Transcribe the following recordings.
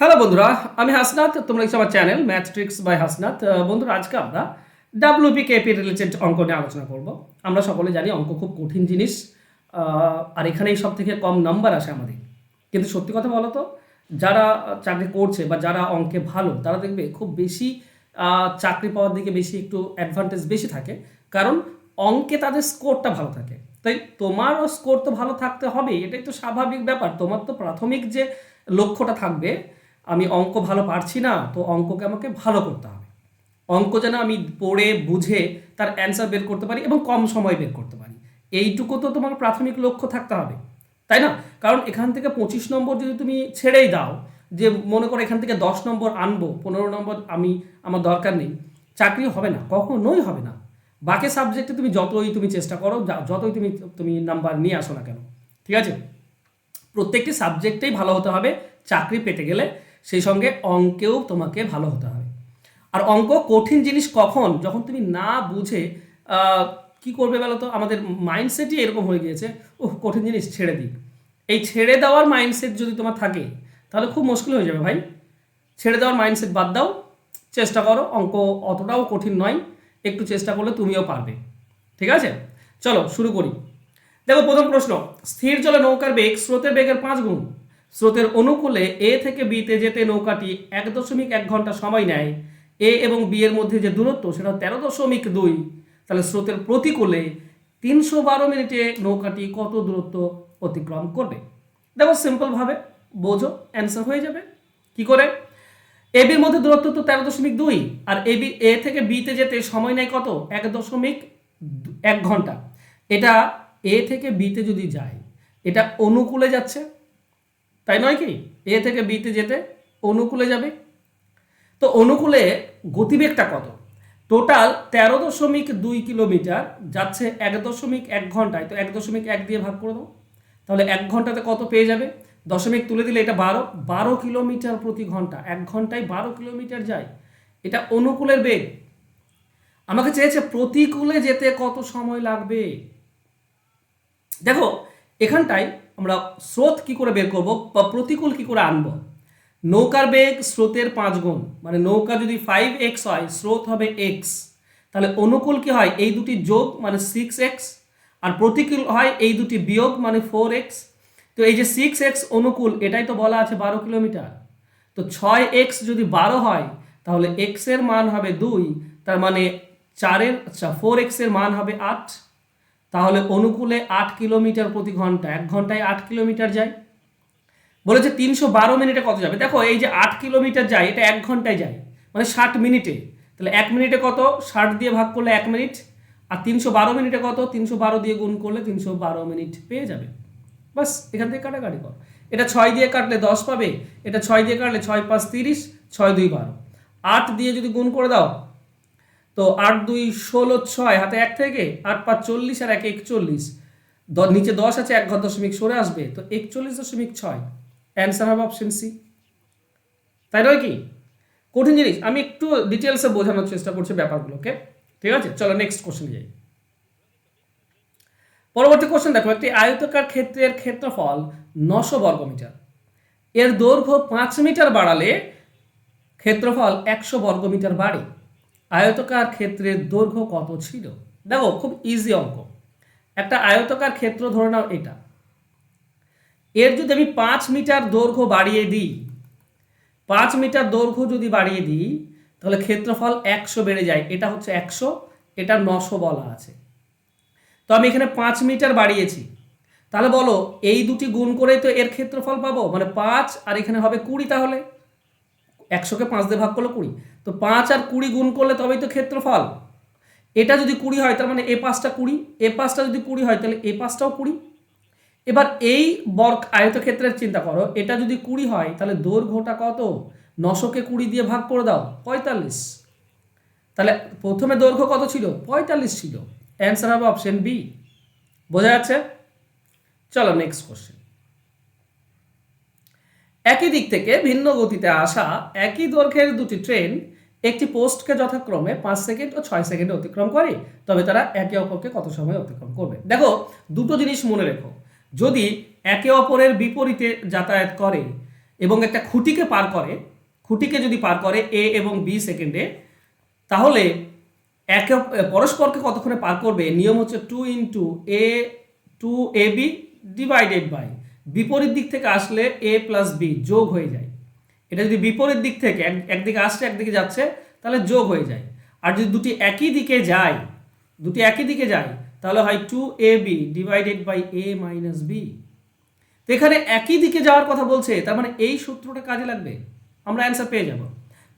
Hello বন্ধুরা, আমি হাসনাত। তোমরা দেখছো আমার channel math tricks by Hasnat. বন্ধুরা, আজকে আমরা ডাব্লিউপিকেপি রিলেটেড অঙ্ক নিয়ে আলোচনা করব। আমরা সকলে জানি অঙ্ক খুব কঠিন জিনিস, আর এখানেই সব থেকে কম নাম্বার আসে আমাদের। কিন্তু সত্যি কথা বলো তো, যারা চাকরি করছে বা যারা অঙ্কে ভালো, তারা দেখবে খুব বেশি চাকরি পাওয়ার দিকে বেশি একটু অ্যাডভান্টেজ বেশি থাকে, কারণ অঙ্কে তাদের স্কোরটা ভালো থাকে। তাই তোমারও স্কোর তো ভালো থাকতে হবে, এটাই তো স্বাভাবিক ব্যাপার। তোমার তো প্রাথমিক যে লক্ষ্যটা থাকবে, আমি অঙ্ক ভালো পারছি না, তো অঙ্ককে আমাকে ভালো করতে হবে। অঙ্ক যেন আমি পড়ে বুঝে তার অ্যান্সার বের করতে পারি এবং কম সময় বের করতে পারি, এইটুকু তো তোমার প্রাথমিক লক্ষ্য থাকতে হবে, তাই না? কারণ এখান থেকে 25 নম্বর যদি তুমি ছেড়েই দাও, যে মনে করো এখান থেকে 10 নম্বর আনবো, 15 নম্বর আমার দরকার নেই, চাকরি হবে না, কখনোই হবে না। বাকি সাবজেক্টে তুমি যতই তুমি চেষ্টা করো, যতই তুমি তুমি নাম্বার নিয়ে আসো না কেন, ঠিক আছে, প্রত্যেকটি সাবজেক্টেই ভালো হতে হবে চাকরি পেতে গেলে। সেই সঙ্গে অঙ্কেও তোমাকে ভালো হতে হবে। আর অঙ্ক কঠিন জিনিস কখন, যখন তুমি না বুঝে কি করবে বলো তো। আমাদের মাইন্ডসেটই এরকম হয়ে গিয়েছে, কঠিন জিনিস ছেড়ে দিই। এই ছেড়ে দেওয়ার মাইন্ডসেট যদি তোমার থাকে, তাহলে খুব মুশকিল হয়ে যাবে ভাই। ছেড়ে দেওয়ার মাইন্ডসেট বাদ দাও, চেষ্টা করো। অঙ্ক অতটাও কঠিন নয়, একটু চেষ্টা করলে তুমিও পারবে। ঠিক আছে, চলো শুরু করি। দেখো, প্রথম প্রশ্ন, স্থির জলে নৌকার বেগ স্রোতের বেগের 5 গুণ। স্রোতের অনুকূলে এ থেকে বিতে যেতে নৌকাটি 1.1 ঘন্টা সময় নেয়। এ এবং বি এর মধ্যে যে দূরত্ব সেটা 13.2। তাহলে স্রোতের প্রতিকূলে 312 মিনিটে নৌকাটি কত দূরত্ব অতিক্রম করবে? দেখো, সিম্পলভাবে বোঝো, অ্যান্সার হয়ে যাবে। কি করে? এ বির মধ্যে দূরত্ব তো 13.2, আর এ থেকে বিতে যেতে সময় নেয় কত? 1.1 ঘন্টা। এটা এ থেকে বিতে যদি যায়, এটা অনুকূলে যাচ্ছে, তাই নয় কি? এ থেকে বিতে যেতে অনুকূলে যাবে, তো অনুকূলে গতিবেগটা কত? টোটাল 13.2 কিলোমিটার যাচ্ছে 1.1 ঘন্টায়, তো 1.1 দিয়ে ভাগ করে দাও, তাহলে 1 ঘন্টাতে কত পেয়ে যাবে? দশমিক তুলে দিলে এটা 12 কিলোমিটার প্রতি ঘন্টা। 1 ঘন্টায় 12 কিলোমিটার যায়, এটা অনুকূলের বেগ। আমাকে চেয়েছে প্রতিকূলে যেতে কত সময় লাগবে। দেখো, এখানটায় আমরা স্রোত কি করে বের করব বা প্রতিকূল কি করে আনবো। নৌকার বেগ স্রোতের 5 গুণ, মানে নৌকা যদি 5x হয়, স্রোত হবে x, তাহলে অনুকূল কি হয়? এই দুটি যোগ মানে 6x, আর প্রতিকূল হয় এই দুটি বিয়োগ মানে 4x। তো এই যে 6x অনুকূল, এটাই তো বলা আছে 12 কিলোমিটার। তো 6x যদি 12 হয়, তাহলে x এর মান হবে 2, তার মানে 4x এর মান হবে 8। তাহলে অনুকূলে 8 কিলোমিটার প্রতি ঘন্টা, 1 ঘন্টায় 8 কিলোমিটার যায়। বলেছে 312 মিনিটে কত যাবে। দেখো, এই যে 8 কিলোমিটার যায়, এটা 1 ঘন্টায় যায়, মানে 60 মিনিটে। তাহলে 1 মিনিটে কত? 60 দিয়ে ভাগ করলে 1 মিনিট। আর 312 মিনিটে কত? 312 দিয়ে গুণ করলে 312 মিনিট পেয়ে যাবে। বাস, এখান থেকে কাটাকাটি কর। এটা 6 দিয়ে কাটলে 10 পাবে, এটা 6 দিয়ে কাটলে 6 5 30, 6 2 12। 8 দিয়ে যদি গুণ করে দাও, তো 8 2 16, 6 হাতে 1 থেকে, 8 5 40 আর 1 41, নিচে 10 আছে, 1 ঘর দশমিক সরে আসবে, তো 41.6। অ্যান্সার হবে অপশন সি। তাই নয় কি? কঠিন জিনিস, আমি একটু ডিটেলসে বোঝানোর চেষ্টা করছি ব্যাপারগুলোকে। ঠিক আছে, চলো নেক্সট কোশ্চেন যাই। পরবর্তী কোশ্চেন দেখো, একটি আয়তাকার ক্ষেত্রের ক্ষেত্রফল 900 বর্গমিটার, এর দৈর্ঘ্য 5 মিটার বাড়ালে ক্ষেত্রফল 100 বর্গমিটার বাড়ে। আয়তাকার ক্ষেত্রের দৈর্ঘ্য কত ছিল? দেখো, খুব ইজি অঙ্ক। একটা আয়তাকার ক্ষেত্র ধরে নাও এটা, এর যদি আমি 5 মিটার দৈর্ঘ্য বাড়িয়ে দিই, 5 মিটার দৈর্ঘ্য যদি বাড়িয়ে দিই, তাহলে ক্ষেত্রফল 100 বেড়ে যায়। এটা হচ্ছে 100, এটা 900 বলা আছে। তো আমি এখানে 5 মিটার বাড়িয়েছি, তাহলে বলো এই দুটি গুণ করেই তো এর ক্ষেত্রফল পাবো, মানে 5 আর এখানে হবে 20। তাহলে 100কে 5 দিয়ে ভাগ করলে 20, তো 5 আর 20 গুণ করলে তবেই তো ক্ষেত্রফল। এটা যদি 20 হয়, তার মানে এ পাশটা 20, এ পাশটা যদি 20 হয়, তাহলে এ পাশটাও 20। এবার এই বর্গ আয়তক্ষেত্রের চিন্তা করো, এটা যদি 20 হয়, তাহলে দৈর্ঘ্যটা কত? 900কে 20 দিয়ে ভাগ করে দাও, 45। তাহলে প্রথমে দৈর্ঘ্য কত ছিল? 45 ছিল। অ্যান্সার হবে অপশন বি। বোঝা যাচ্ছে? চলো নেক্সট কোশ্চেন। একই দিক থেকে ভিন্ন গতিতে আসা একই দৈর্ঘ্যের দুটি ট্রেন একটি পোস্টকে যথাক্রমে 5 সেকেন্ড ও 6 সেকেন্ডে অতিক্রম করে, তবে তারা একে অপরকে কত সময় অতিক্রম করবে? দেখো, দুটো জিনিস মনে রেখো। যদি একে অপরের বিপরীতে যাতায়াত করে, এবং একটা খুঁটিকে পার করে, খুঁটিকে যদি পার করে এ এবং বি সেকেন্ডে, তাহলে একে পরস্পরকে কতক্ষণে পার করবে? নিয়ম হচ্ছে 2 × a ডিভাইডেড বাই, বিপরীত দিক থেকে আসলে a প্লাস বি যোগ হয়ে যায়। এটা যদি বিপরীত দিক থেকে একদিকে আসছে একদিকে যাচ্ছে তাহলে যোগ হয়ে যায়। আর যদি দুটি একই দিকে যায় তাহলে হয় 2ab divided by a minus b. তো এখানে একই দিকে যাওয়ার কথা বলছে, তার মানে এই সূত্রটা কাজে লাগবে, আমরা অ্যান্সার পেয়ে যাব।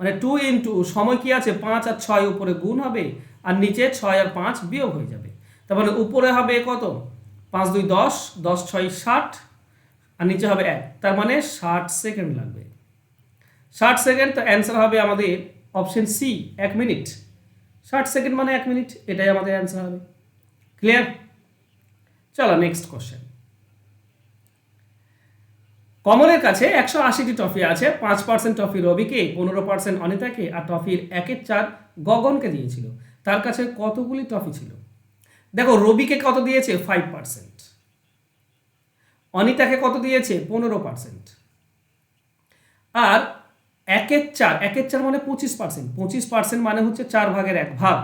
মানে 2 × সময় কি আছে 5 আর 6 উপরে গুণ হবে, আর নিচে 6 আর 5 বিয়োগ হয়ে যাবে। তার মানে উপরে হবে কত? 5 2 10, 10 6 60, আর নিচে হবে 1, তার মানে 60 সেকেন্ড লাগবে। 60 সেকেন্ড, তো অ্যান্সার হবে আমাদের অপশন সি, 1 মিনিট। 60 সেকেন্ড মানে 1 মিনিট, এটাই আমাদের অ্যান্সার হবে। ক্লিয়ার? চলো নেক্সট কোশ্চেন। কমলের কাছে 180টি ট্রফি আছে, 5% ট্রফি রবিকে, 15% অনিতাকে, আর ট্রফির 1/4 গগনকে দিয়েছিল। তার কাছে কতগুলি ট্রফি ছিল? দেখো, রবিকে কত দিয়েছে? 5%। অনিতাকে কত দিয়েছে? 15%। আর 1/4 মানে 25%। 25% মানে হচ্ছে 4 ভাগের 1 ভাগ,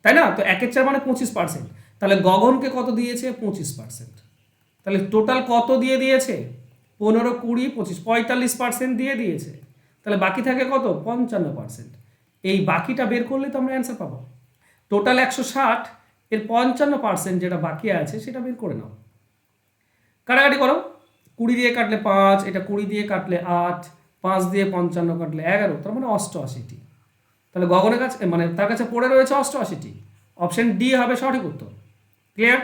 তাই না? তো 1/4 মানে 25%। তাহলে গগনকে কত দিয়েছে? 25%। তাহলে টোটাল কত দিয়ে দিয়েছে? 15, 20, 25, 45% দিয়ে দিয়েছে। তাহলে বাকি থাকে কত? 55%। এই বাকিটা বের করলে তো আমরা অ্যান্সার পাবো। টোটাল 160, এর 55% যেটা বাকি আছে সেটা বের করে নাও। কাটাকাটি করো, 20 দিয়ে কাটলে 5, এটা 20 দিয়ে কাটলে 8, 5 দিয়ে 55 কাটলে 11, তার মানে 88টি। তাহলে গগনের কাছে মানে তার কাছে পড়ে রয়েছে 88টি। অপশন ডি হবে সঠিক উত্তর। ক্লিয়ার?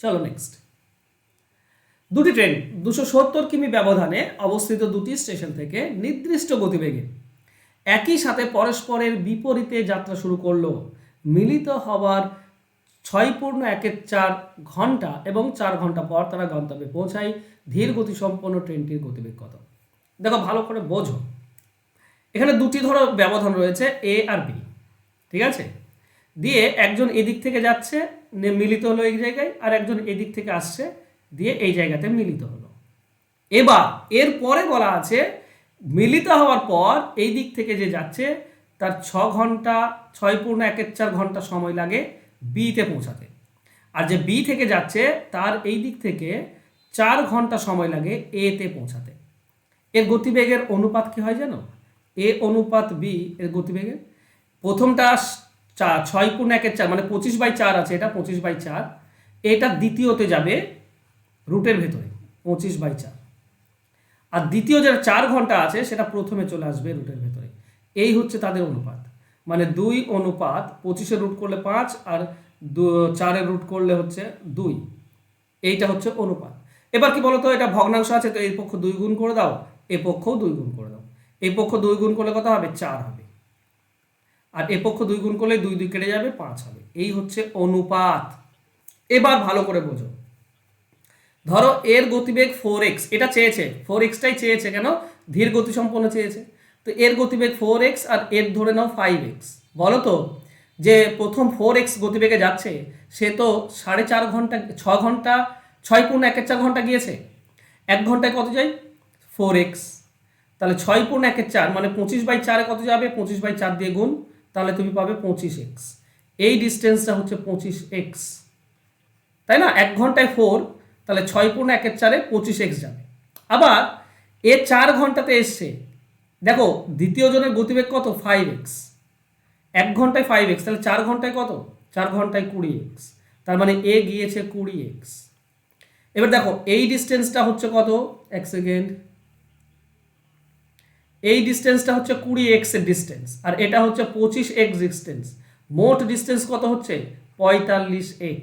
চলো নেক্সট। দুটি ট্রেন 270 কিমি ব্যবধানে অবস্থিত দুটি স্টেশন থেকে নির্দিষ্ট গতিবেগে একই সাথে পরস্পরের বিপরীতে যাত্রা শুরু করলো। মিলিত হওয়ার 6.14 ঘন্টা এবং 4 ঘন্টা পর তারা গন্তব্যে পৌঁছায়। ধীর গতিসম্পন্ন ট্রেনটির গতিবেগ কত? দেখো ভালো করে বোঝো, এখানে দুটি ধরো ব্যবধান রয়েছে, এ আর বি, ঠিক আছে? দিয়ে একজন এদিক থেকে যাচ্ছে, মিলিত হলো এই জায়গায়, আর একজন এদিক থেকে আসছে, দিয়ে এই জায়গাতে মিলিত হলো। এবার এর পরে বলা আছে মিলিত হওয়ার পর এই দিক থেকে যে যাচ্ছে তার 6 ঘন্টা 6.14 ঘন্টা সময় লাগে বিতে পৌঁছাতে, আর যে বি থেকে যাচ্ছে তার এই দিক থেকে 4 ঘন্টা সময় লাগে এতে পৌঁছাতে। এর গতিবেগের অনুপাত কি হয় জানো? এ অনুপাত বি এর গতিবেগের প্রথমটা 6.14 মানে 25/4 আছে, এটা 25/4, এটা দ্বিতীয়তে যাবে রুটের ভেতরে 25/4, আর দ্বিতীয় যেটা 4 ঘন্টা আছে সেটা প্রথমে চলে আসবে রুটের ভেতরে। এই হচ্ছে তাদের অনুপাত, মানে 2:25 রুট করলে 5 আর 4 রুট করলে হচ্ছে 2, এইটা হচ্ছে অনুপাত। এবার কি বলতো, এটা ভগ্নাংশ আছে, তো এই পক্ষ 2 গুণ করে দাও, এই পক্ষও 2 গুণ করে দাও। এই পক্ষ 2 গুণ করলে কত হবে? 4 হবে, আর এ পক্ষ 2 গুণ করলে 2 2 কেটে যাবে, 5 হবে। এই হচ্ছে অনুপাত। এবার ভালো করে বোঝো, ধরো এর গতিবেগ 4x, এটা চেয়েছে 4xটাই চেয়েছে, কেন? ধীর গতি সম্পন্ন চেয়েছে। তো এর গতিবেগ 4x আর এর ধরে নাও 5x। বলো তো, যে প্রথম 4x গতিবেগে যাচ্ছে সে তো 4.5 ঘন্টা 6 ঘন্টা 6.14 ঘন্টা গিয়েছে, 1 ঘন্টায় কত যায়? 4x। তাহলে 6.14 মানে 25/4 কত যাবে? 25/4 দিয়ে গুণ, তাহলে তুমি পাবে 25x। এই ডিস্টেন্সটা হচ্ছে 25x, তাই না? 1 ঘন্টায় 4, তাহলে 6.14 25x যাবে। আবার এ 4 ঘন্টাতে এসছে, দেখো দ্বিতীয় জনের গতিবেগ কত? 5x। 1 ঘন্টায় 5x, তাহলে 4 ঘন্টায় কত? 4 ঘন্টায় 20x, তার মানে এ গিয়েছে 20x। এবার দেখো এই ডিস্টেন্সটা হচ্ছে কত? 1 সেকেন্ড, এই ডিস্টেন্সটা হচ্ছে 20x এর ডিস্টেন্স, আর এটা হচ্ছে 25x ডিস্টেন্স। মোট ডিস্টেন্স কত হচ্ছে? 45x।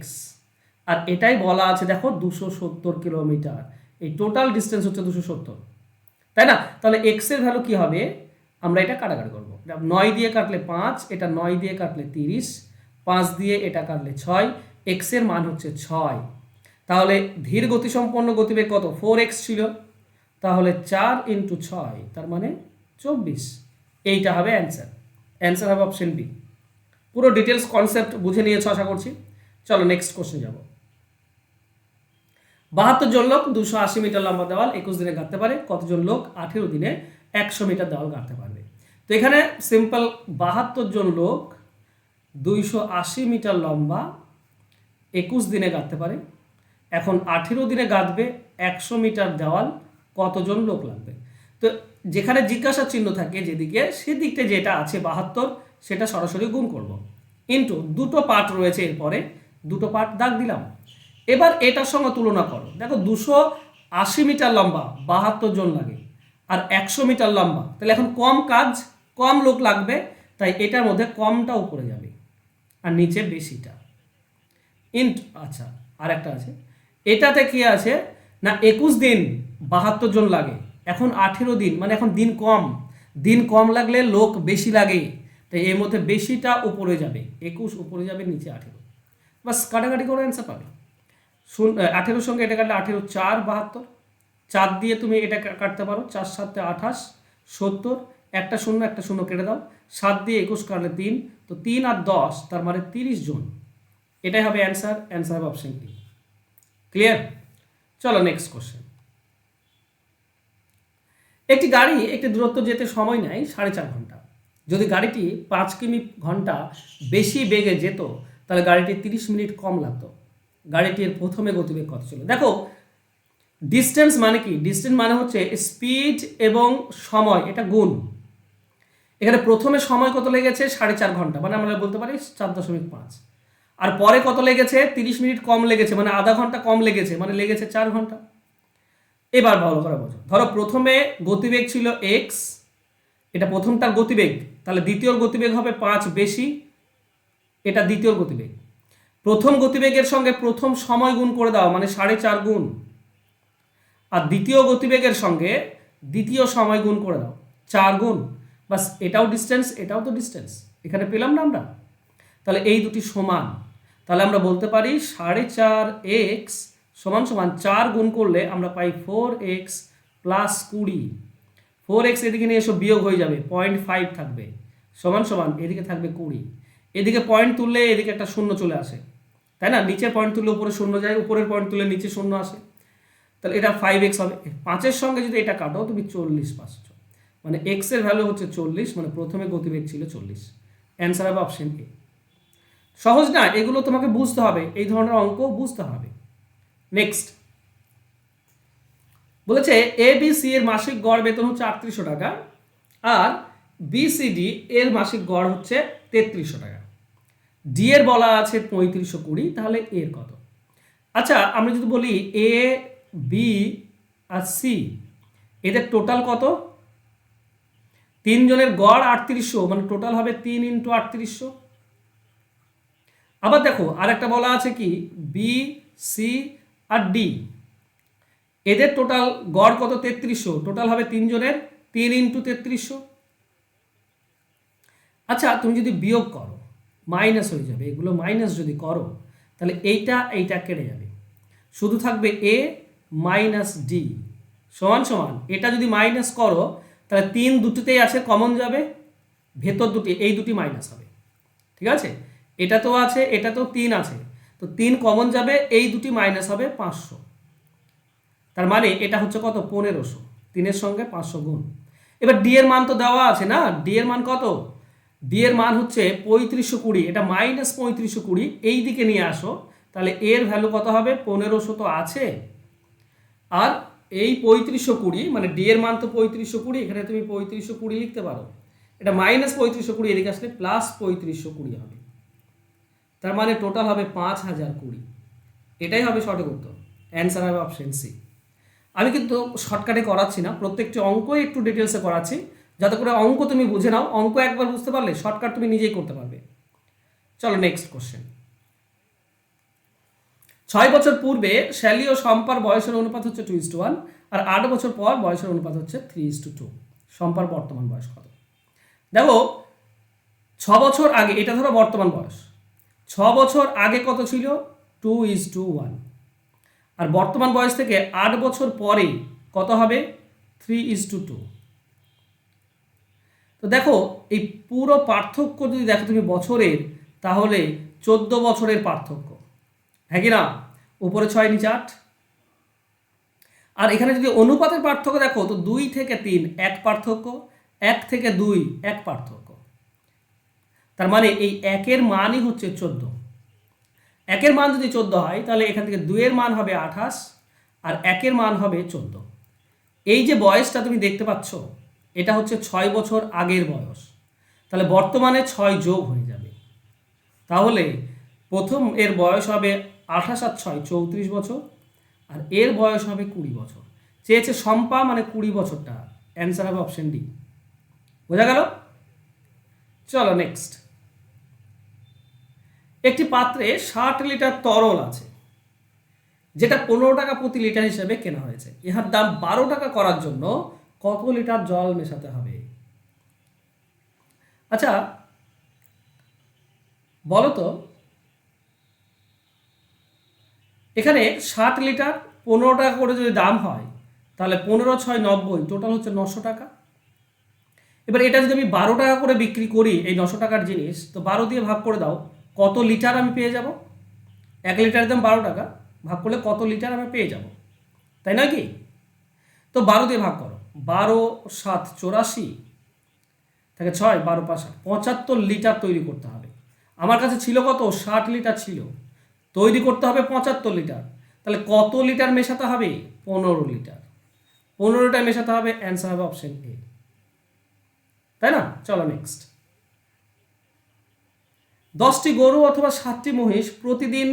আর এটাই বলা আছে দেখো 270 কিলোমিটার, এই টোটাল ডিস্টেন্স হচ্ছে 270, তাই না? তাহলে এক্স এর ভ্যালু কি হবে? আমরা এটা কাটাকাটি করবো, 9 দিয়ে কাটলে 5, এটা 9 দিয়ে কাটলে 30, 5 দিয়ে এটা কাটলে 6, এক্স এর মান হচ্ছে 6। তাহলে ধীর গতিসম্পন্ন গতিবেগ কত? 4x ছিল, তাহলে 4 × 6, তার মানে 24। এইটা হবে অ্যান্সার। অ্যান্সার হবে অপশন বি। পুরো ডিটেলস কনসেপ্ট বুঝে নিয়েছো আশা করছি। চলো নেক্সট কোশ্চেন যাব। 72 জন লোক 280 মিটার লম্বা দেওয়াল 21 দিনে গাঁথতে পারে। কতজন লোক 18 দিনে 100 মিটার দেওয়াল গাঁথতে পারবে? তো এখানে সিম্পল 72 জন লোক 280 মিটার লম্বা 21 দিনে গাঁথতে পারে। এখন 18 দিনে গাঁথবে 100 মিটার দেওয়াল, কতজন লোক লাগবে? তো যেখানে জিজ্ঞাসা চিহ্ন থাকে যেদিকে, সেদিকটা যেটা আছে 72 সেটা সরাসরি গুণ করব। ইন্টু দুটো পার্ট রয়েছে, এরপরে দুটো পার্ট দাগ দিলাম। এবার এটার সঙ্গে তুলনা করো। দেখো 280 মিটার লম্বা 72 জন লাগে, আর 100 মিটার লম্বা, তাহলে এখন কম কাজ, কম লোক লাগবে, তাই এটার মধ্যে কমটা উপরে যাবে আর নিচে বেশিটা। আচ্ছা, আর একটা আছে, এটাতে কি আছে না 21 দিন 72 জন লাগে, এখন 18 দিন, মানে এখন দিন কম, দিন কম লাগলে লোক বেশি লাগে, তাই এর মধ্যে বেশিটা উপরে যাবে, 21 উপরে যাবে, নিচে 18। বাস কাটাকাটি করে অ্যান্সার পাবে। 18 সঙ্গে এটা কাটলে 18 4 72, 4 দিয়ে তুমি এটা কাটতে পারো, 4 7 28 70, একটা শূন্য কেটে দাও, 7 দিয়ে 21 কাটলে 3, তো 3 আর 10 তার মানে 30 জন। এটাই হবে অ্যান্সার, অ্যান্সার হবে অপশন ডি। ক্লিয়ার? চলো নেক্সট কোশ্চেন। একটি গাড়ি একটি দূরত্ব যেতে সময় নেয় 4.5 ঘন্টা। যদি গাড়িটি 5 কিমি ঘন্টা বেশি বেগে যেত, তাহলে গাড়িটি 30 মিনিট কম লাগতো। গাড়িটির প্রথমে গতিবেগ কত ছিল? দেখো ডিস্টেন্স মানে কি? ডিস্টেন্স মানে হচ্ছে স্পিড এবং সময়, এটা গুণ। এখানে প্রথমে সময় কত লেগেছে? 4.5 ঘন্টা, মানে আমরা বলতে পারি 4.5। আর পরে কত লেগেছে? 30 মিনিট কম লেগেছে, মানে আধা ঘন্টা কম লেগেছে, মানে লেগেছে 4 ঘন্টা। এবার ভালো করে বোঝো। ধরো প্রথমে গতিবেগ ছিল এক্স, এটা প্রথমটার গতিবেগ, তাহলে দ্বিতীয়র গতিবেগ হবে 5 বেশি, এটা দ্বিতীয়র গতিবেগ। প্রথম গতিবেগের সঙ্গে প্রথম সময় গুণ করে দাও, মানে 4.5 গুণ, আর দ্বিতীয় গতিবেগের সঙ্গে দ্বিতীয় সময় গুণ করে দাও, 4 গুণ। বাস, এটাও ডিস্টেন্স, এটাও তো ডিস্টেন্স, এখানে পেলাম না আমরা? তাহলে এই দুটি সমান, তাহলে আমরা বলতে পারি 4.5x সমান সমান 4 গুণ করলে আমরা পাই 4x প্লাস 20। 4x এদিকে নিয়ে এসব বিয়োগ হয়ে যাবে, 0.5 থাকবে, সমান সমান এদিকে থাকবে 20। এদিকে পয়েন্ট তুললে এদিকে একটা শূন্য চলে আসে, তাই না? নিচের পয়েন্ট তুললে উপরে শূন্য যায়, উপরের পয়েন্ট তুললে নিচে শূন্য আসে, তাহলে এটা 5x হবে। 5-এর সঙ্গে যদি এটা কাটো তুমি 40 পাচ্ছ, মানে x এর ভ্যালু হচ্ছে 40, মানে প্রথমে গতিবেগ ছিল 40। অ্যান্সার হবে অপশন এ। সহজ না? এগুলো তোমাকে বুঝতে হবে, এই ধরনের অঙ্ক বুঝতে হবে। নেক্সট বলেছে ABC এর মাসিক গড় বেতন হচ্ছে 3800 টাকা, আর BCD এর মাসিক গড় হচ্ছে 3300 টাকা। ডি এর বলা আছে 3520, তাহলে এর কত? আচ্ছা, আমরা যদি বলি এ, বি আর সি, এদের টোটাল কত? 3 জনের গড় 3800, মানে টোটাল হবে 3 × 3800। আবার দেখো আর একটা বলা আছে কি, বি, সি আর ডি, এদের টোটাল গড় কত? 3300, টোটাল হবে 3 জনের 3 × 3300। আচ্ছা, তুমি যদি বিয়োগ করো মাইনাস হয়ে যাবে, এগুলো মাইনাস যদি করো তাহলে এইটা কেটে যাবে, শুধু থাকবে এ মাইনাস ডি সমান সমান, এটা যদি মাইনাস করো তাহলে 3 দুটিতেই আছে, কমন যাবে, ভেতর দুটি, এই দুটি মাইনাস হবে, ঠিক আছে? এটা তো আছে, এটা তো 3 আছে, তো 3 কমন যাবে, এই দুটি মাইনাস হবে 500, তার মানে এটা হচ্ছে কত? 1500। 3-এর সঙ্গে 500 গুণ। এবার ডি এর মান তো দেওয়া আছে না, ডি এর মান কত? ডি এর মান হচ্ছে 3520, এটা মাইনাস 3520, এই দিকে নিয়ে আসো, তাহলে এর ভ্যালু কত হবে? 1500 তো আছে, আর এই 3520, মানে ডি এর মান তো 3520, এখানে তুমি 3520 লিখতে পারো, এটা মাইনাস 3520, এদিকে আসলে প্লাস 3520 হবে, তার মানে টোটাল হবে 5020। এটাই হবে সঠিক উত্তর, অ্যান্সার হবে অপশন সি। আমি কিন্তু শর্টকাটে করাচ্ছি না, প্রত্যেকটি অঙ্কই একটু ডিটেলসে করাচ্ছি, যাতে করে অঙ্ক তুমি বুঝে নাও। অঙ্ক একবার বুঝতে পারলে শর্টকাট তুমি নিজেই করতে পারবে। চলো নেক্সট কোশ্চেন। 6 বছর পূর্বে শ্যালি ও শম্পার বয়সের অনুপাত হচ্ছে 2:1, আর 8 বছর পর বয়সের অনুপাত হচ্ছে 3:2। শম্পার বর্তমান বয়স কত? দেখো 6 বছর আগে, এটা ধরো বর্তমান বয়স, 6 বছর আগে কত ছিল? 2:1। আর বর্তমান বয়স থেকে 8 বছর পরে কত হবে? 3:2। তো দেখো এই পুরো পার্থক্য যদি দেখো তুমি বছরের, তাহলে 14 বছরের পার্থক্য, হ্যাঁ কি না? উপরে 6 নিচে 8, আর এখানে যদি অনুপাতের পার্থক্য দেখো তো 2 থেকে 3 এক পার্থক্য, 1 থেকে 2 এক পার্থক্য। তার মানে এই একের মানই হচ্ছে 14। একের মান যদি 14 হয় তাহলে এখান থেকে 2 এর মান হবে 28 আর একের মান হবে 14। এই যে বয়সটা তুমি দেখতে পাচ্ছ এটা হচ্ছে 6 বছর আগের বয়স, তাহলে বর্তমানে 6 যোগ হয়ে যাবে। তাহলে প্রথম এর বয়স হবে 28 আর 6 34 বছর, আর এর বয়স হবে 20 বছর। চেয়েছে শম্পা মানে 20 বছরটা, অ্যান্সার হবে অপশন ডি। বোঝা গেল? চলো নেক্সট। একটি পাত্রে 60 লিটার তরল আছে যেটা 15 টাকা প্রতি লিটার হিসেবে কেনা হয়েছে। ইহার দাম 12 টাকা করার জন্য কত লিটার জল মেশাতে হবে? আচ্ছা বলো তো, এখানে 60 লিটার 15 টাকা করে যদি দাম হয় তাহলে 15 6 90, টোটাল হচ্ছে 900 টাকা। এবার এটা যদি আমি 12 টাকা করে বিক্রি করি এই 900 টাকার জিনিস, তো 12 দিয়ে ভাগ করে দাও, কত লিটার আমি পেয়ে যাব? 1 লিটারের দাম 12 টাকা, ভাগ করলে কত লিটার আমি পেয়ে যাব, তাই নয় কি? তো 12 দিয়ে ভাগ করো, 12 7 84 থেকে 6 12 5 75 লিটার তৈরি করতে হবে। আমার কাছে ছিল কত? 60 লিটার ছিল, তৈরি করতে হবে 75 লিটার। তাহলে কত লিটার মেশাতে হবে? 15 লিটার। 15 লিটার মেশাতে হবে, অ্যান্সার হবে অপশন এ, তাই না? চলো নেক্সট। 10টি গরু অথবা 7টি মহিষ প্রতিদিন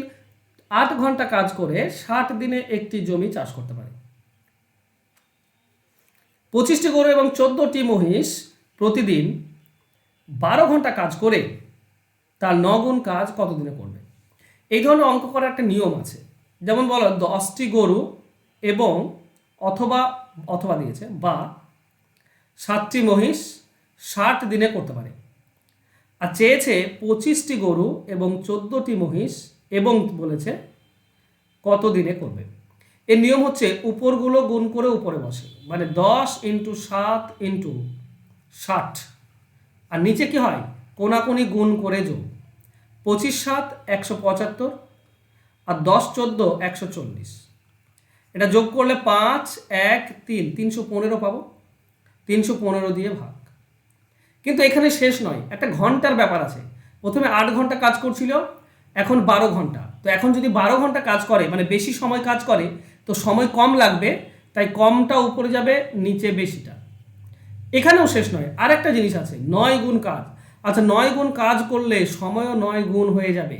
8 ঘন্টা কাজ করে 60 দিনে একটি জমি চাষ করতে পারে। 25টি গরু এবং 14টি মহিষ প্রতিদিন 12 ঘন্টা কাজ করে তার 9 গুণ কাজ কত দিনে করবে? এই ধরনের অঙ্ক করার একটা নিয়ম আছে। যেমন বলো 10টি গরু এবং অথবা অথবা দিয়েছে বা 7টি মহিষ 60 দিনে করতে পারে, আর চেয়েছে 25টি গরু এবং 14টি মহিষ এবং বলেছে কত দিনে করবে। এর নিয়ম হচ্ছে উপরগুলো গুণ করে উপরে বসে, মানে 10 × 7 × 60, আর নিচে কি হয়? কোনাকুনি গুণ করে যোগ। 25 7 175 আর 10 14 140। এটা যোগ করলে 5 1 3 315 পাবো, 315 দিয়ে ভাগ। কিন্তু এখানে শেষ নয়, একটা ঘন্টার ব্যাপার আছে। প্রথমে 8 ঘন্টা কাজ করছিল, এখন 12 ঘন্টা। তো এখন যদি 12 ঘন্টা কাজ করে মানে বেশি সময় কাজ করে, তো সময় কম লাগবে, তাই কমটা উপরে যাবে, নিচে বেশিটা। এখানেও শেষ নয়, আর একটা জিনিস আছে, 9 গুণ কাজ। আচ্ছা 9 গুণ কাজ করলে সময়ও 9 গুণ হয়ে যাবে,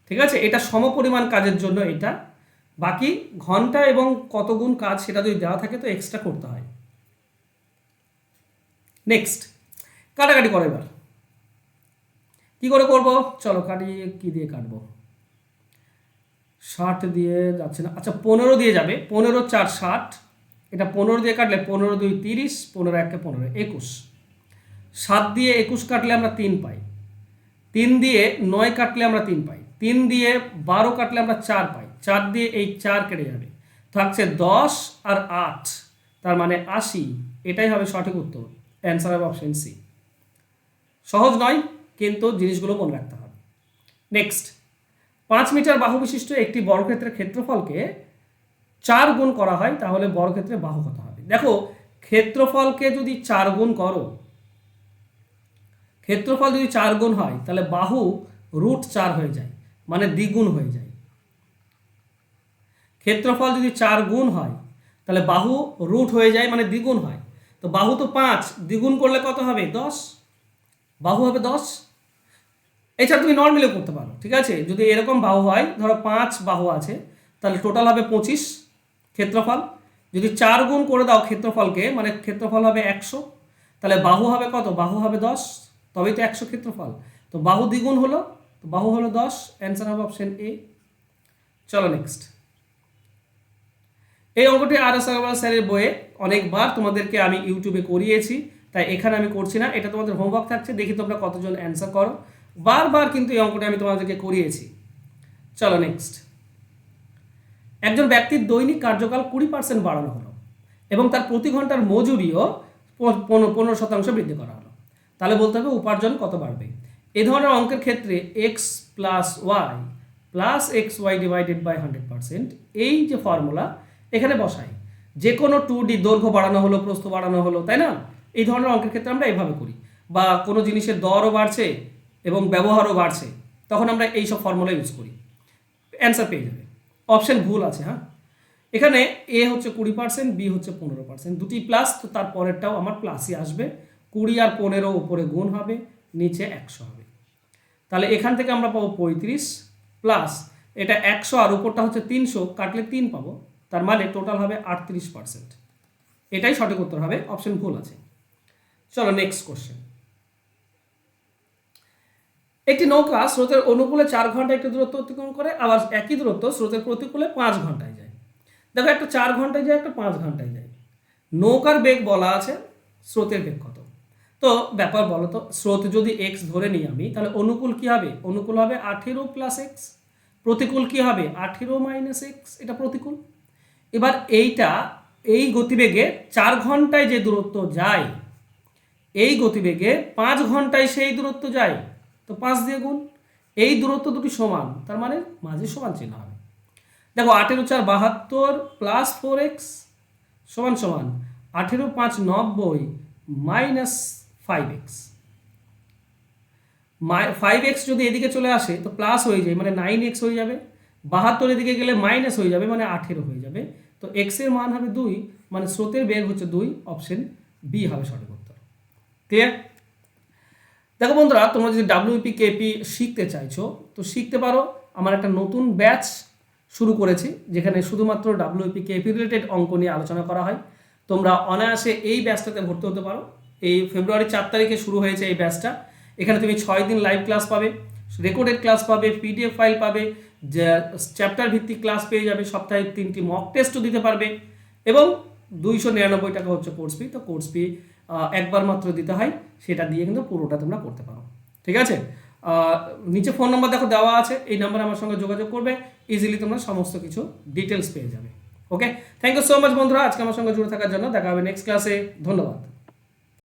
ঠিক আছে? এটা সমপরিমাণ কাজের জন্য এটা, বাকি ঘন্টা এবং কত গুণ কাজ সেটা যদি দেওয়া থাকে তো এক্সট্রা করতে হয়। নেক্সট, কাটাকাটি করো। এবার কি করে করব? চলো কাটিয়ে কি দিয়ে কাটবো? 60 দিয়ে যাচ্ছে না, আচ্ছা 15 দিয়ে যাবে। 15 4 60, এটা 15 দিয়ে কাটলে 15 2 30, 15 1 15 21। 7 দিয়ে 21 কাটলে আমরা 3 পাই, 3 দিয়ে 9 কাটলে আমরা 3 পাই, 3 দিয়ে 12 কাটলে আমরা 4 পাই, 4 দিয়ে এই 4 কেটে যাবে, থাকছে 10 আর 8, তার মানে 80। এটাই হবে সঠিক উত্তর, অ্যান্সার হবে অপশন সি। সহজ নয়, কিন্তু জিনিসগুলো মনে রাখতে হবে। নেক্সট, 5 মিটার বাহু বিশিষ্ট একটি বর্গক্ষেত্রের ক্ষেত্রফলকে 4 গুণ করা হয় তাহলে বর্গক্ষেত্রের বাহু কত হবে? দেখো ক্ষেত্রফলকে যদি 4 গুণ করো, ক্ষেত্রফল যদি 4 গুণ হয় তাহলে বাহু √4 হয়ে যায়, মানে দ্বিগুণ হয়ে যায়। ক্ষেত্রফল যদি 4 গুণ হয় তাহলে বাহু রুট হয়ে যায়, মানে দ্বিগুণ হয়। তো বাহু তো 5, দ্বিগুণ করলে কত হবে? 10, বাহু হবে 10। এছাড়া তুমি নর্মালিও করতে পারো, ঠিক আছে? যদি এরকম বাহু হয়, ধরো 5 বাহু আছে, তাহলে টোটাল হবে 25 ক্ষেত্রফল। যদি 4 গুণ করে দাও ক্ষেত্রফলকে, মানে ক্ষেত্রফল হবে 100, তাহলে বাহু হবে কত? বাহু হবে 10, তবেই তো 100 ক্ষেত্রফল। তো বাহু দ্বিগুণ হলো, তো বাহু হলো 10, অ্যান্সার হবে অপশন এ। চলো নেক্সট। এই অঙ্কটি আর.এস. আগরওয়াল স্যারের বইয়ে অনেকবার তোমাদেরকে আমি ইউটিউবে করিয়েছি, তাই এখানে আমি করছি না। এটা তোমাদের হোমওয়ার্ক থাকছে, দেখি তোমরা কতজন অ্যান্সার করো। বারবার কিন্তু এই অঙ্কটা আমি তোমাদেরকে করিয়েছি। চলো নেক্সট। একজন ব্যক্তির দৈনিক কার্যকাল 20% বাড়ানো হলো এবং তার প্রতি ঘন্টার মজুরিও 15% বৃদ্ধি করা হলো, তাহলে বলতে হবে উপার্জন কত বাড়বে। এই ধরনের অঙ্কের ক্ষেত্রে x + y + xy / 100%, এই যে ফর্মুলা এখানে বসাই, যে কোনো 2D দৈর্ঘ্য বাড়ানো হলো, প্রস্থ বাড়ানো হলো, তাই না? এই ধরনের অঙ্কের ক্ষেত্রে আমরা এইভাবে করি। বা কোনো জিনিসের দরও বাড়ছে এবং ব্যবহারও বাড়ছে, তখন আমরা এইসব ফর্মুলা ইউজ করি, অ্যান্সার পেয়ে যাবে। অপশন ভুল আছে, হ্যাঁ। এখানে এ হচ্ছে 20%, বি হচ্ছে 15%, দুটি প্লাস, তো তার পরেরটাও আমার প্লাসই আসবে। 20 আর 15 উপরে গুণ হবে, নিচে 100 হবে। তাহলে এখান থেকে আমরা পাবো 35 প্লাস এটা 100 আর উপরটা হচ্ছে 300, কাটলে 3 পাবো, তার মানে টোটাল হবে 38%। এটাই সঠিক উত্তর হবে, অপশন ভুল আছে। চলো নেক্সট কোশ্চেন। একটি নৌকা স্রোতের অনুকূলে 4 ঘন্টা একটি দূরত্ব অতিক্রম করে, আবার একই দূরত্ব স্রোতের প্রতিকূলে 5 ঘন্টায় যায়। দেখো, একটা 4 ঘন্টায় যায়, একটা 5 ঘন্টায় যায়। নৌকার বেগ বলা আছে, স্রোতের বেগ কত? তো ব্যাপার বলো তো, স্রোত যদি এক্স ধরে নিই আমি, তাহলে অনুকূল কি হবে? অনুকূল হবে 18 প্লাস এক্স, প্রতিকূল কি হবে? 18 মাইনাস এক্স, এটা প্রতিকূল। এবার এই গতিবেগে 4 ঘন্টায় যে দূরত্ব যায়, এই গতিবেগে 5 ঘন্টায় সেই দূরত্ব যায়, তো 5 দিয়ে গুণ। এই দূরত্ব দুটি সমান, তার মানে মাঝে সমান চিহ্ন হবে। দেখো, 18 4 72 প্লাস 4x সমান সমান 18 5 90 মাইনাস 5x। 5x যদি এদিকে চলে আসে তো প্লাস হয়ে যায়, মানে 9x হয়ে যাবে। 72 এদিকে গেলে মাইনাস হয়ে যাবে, মানে 18 হয়ে যাবে। তো x এর মান হবে 2, মানে স্রোতের বেগ হচ্ছে 2, অপশন বি হবে সঠিক উত্তর। ক্লিয়ার? দেখো বন্ধুরা, তোমরা যদি ডাব্লিউপি কেপি শিখতে চাইছো তো শিখতে পারো। আমার একটা নতুন ব্যাচ শুরু করেছি, যেখানে শুধুমাত্র ডাব্লিউপি কেপি রিলেটেড অঙ্ক নিয়ে আলোচনা করা হয়। তোমরা অনায়াসে এই ব্যাচটাতে ভর্তি হতে পারো। এই ফেব্রুয়ারি 4 তারিখে শুরু হয়েছে এই ব্যাচটা। এখানে তুমি 6 দিন লাইভ ক্লাস পাবে, রেকর্ডেড ক্লাস পাবে, পিডিএফ ফাইল পাবে, চ্যাপ্টার ভিত্তিক ক্লাস পেয়ে যাবে, সপ্তাহে 3টি মক টেস্টও দিতে পারবে, এবং 299 টাকা হচ্ছে কোর্স ফি। তো কোর্স ফি একবার মাত্র দিতে হয়, সেটা দিয়ে কিন্তু পুরোটা তোমরা করতে পারো। ঠিক আছে? নিচে ফোন নাম্বার দেখো দেওয়া আছে, এই নাম্বারে আমার সঙ্গে যোগাযোগ করবে, ইজিলি তোমরা সমস্ত কিছু ডিটেলস পেয়ে যাবে। ওকে, থ্যাংক ইউ সো মাচ বন্ধুরা আজকে আমার সঙ্গে জুড়ে থাকার জন্য। দেখা হবে নেক্সট ক্লাসে। ধন্যবাদ।